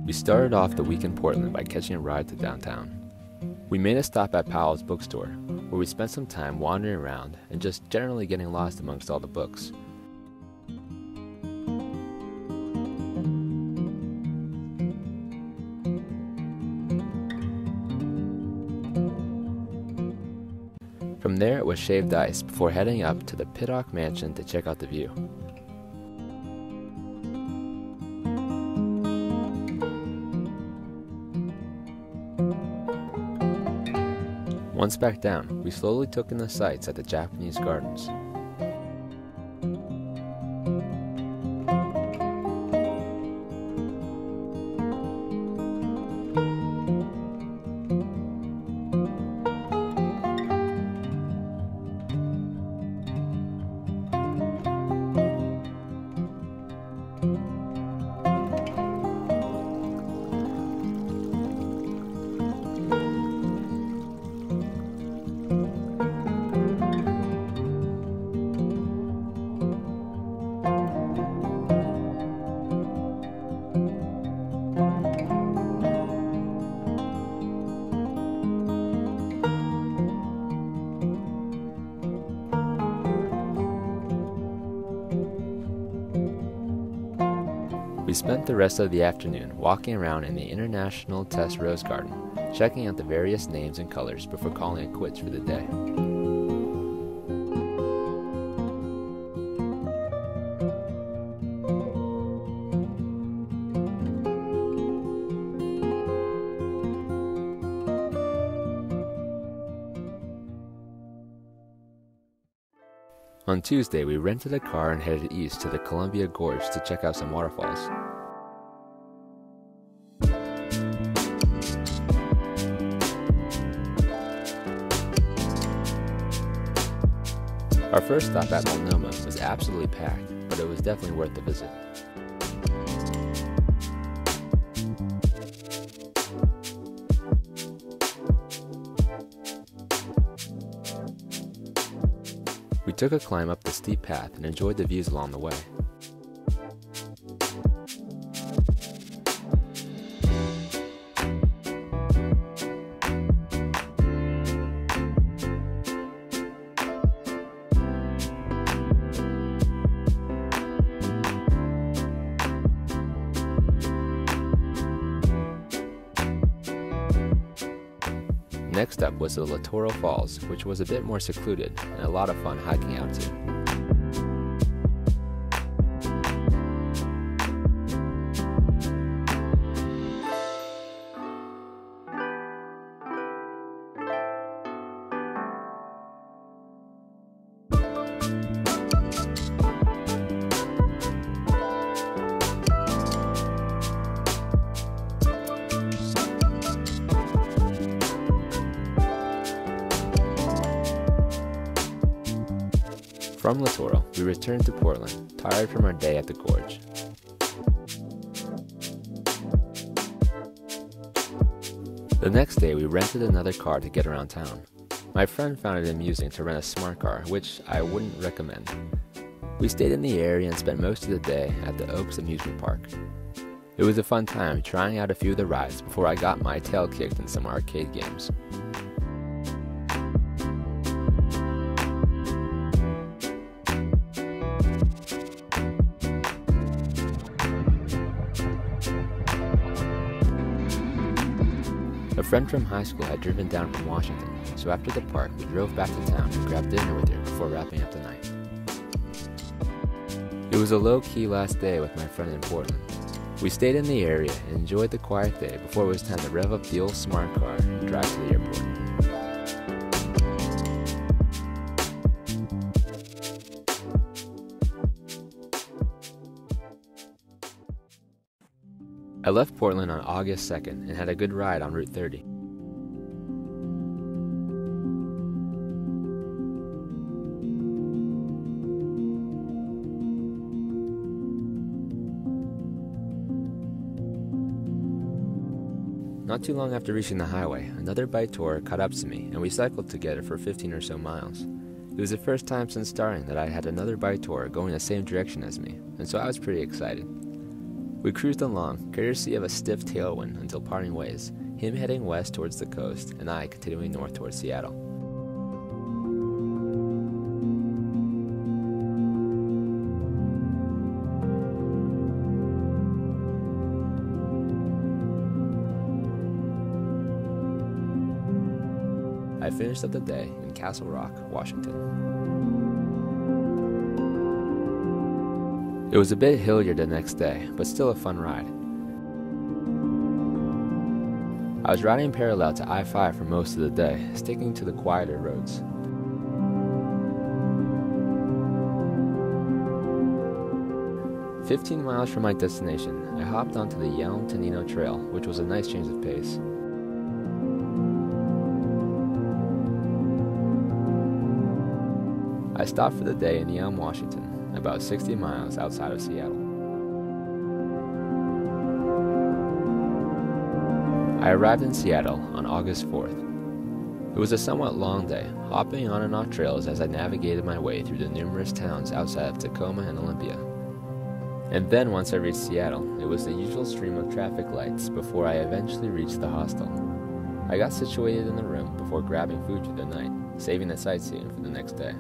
We started off the week in Portland by catching a ride to downtown. We made a stop at Powell's bookstore, where we spent some time wandering around and just generally getting lost amongst all the books. From there it was shaved ice before heading up to the Pittock Mansion to check out the view. Once back down, we slowly took in the sights at the Japanese gardens. We spent the rest of the afternoon walking around in the International Test Rose Garden, checking out the various names and colors before calling it quits for the day. On Tuesday, we rented a car and headed east to the Columbia Gorge to check out some waterfalls. Our first stop at Multnomah was absolutely packed, but it was definitely worth the visit. We took a climb up the steep path and enjoyed the views along the way. Next up was the Littoral Falls, which was a bit more secluded and a lot of fun hiking out to. From Littoral, we returned to Portland, tired from our day at the Gorge. The next day, we rented another car to get around town. My friend found it amusing to rent a smart car, which I wouldn't recommend. We stayed in the area and spent most of the day at the Oaks Amusement Park. It was a fun time trying out a few of the rides before I got my tail kicked in some arcade games. A friend from high school had driven down from Washington, so after the park we drove back to town and grabbed dinner with her before wrapping up the night. It was a low-key last day with my friend in Portland. We stayed in the area and enjoyed the quiet day before it was time to rev up the old smart car and drive to the airport. I left Portland on August 2nd and had a good ride on Route 30. Not too long after reaching the highway, another bike tour caught up to me and we cycled together for 15 or so miles. It was the first time since starting that I had another bike tour going the same direction as me, and so I was pretty excited. We cruised along, courtesy of a stiff tailwind, until parting ways, him heading west towards the coast, and I continuing north towards Seattle. I finished up the day in Castle Rock, Washington. It was a bit hillier the next day, but still a fun ride. I was riding parallel to I-5 for most of the day, sticking to the quieter roads. "15 miles from my destination, I hopped onto the Yelm to Nino Trail, which was a nice change of pace. I stopped for the day in Yelm, Washington, about 60 miles outside of Seattle. I arrived in Seattle on August 4th. It was a somewhat long day, hopping on and off trails as I navigated my way through the numerous towns outside of Tacoma and Olympia. And then once I reached Seattle, it was the usual stream of traffic lights before I eventually reached the hostel. I got situated in the room before grabbing food for the night, saving the sightseeing for the next day.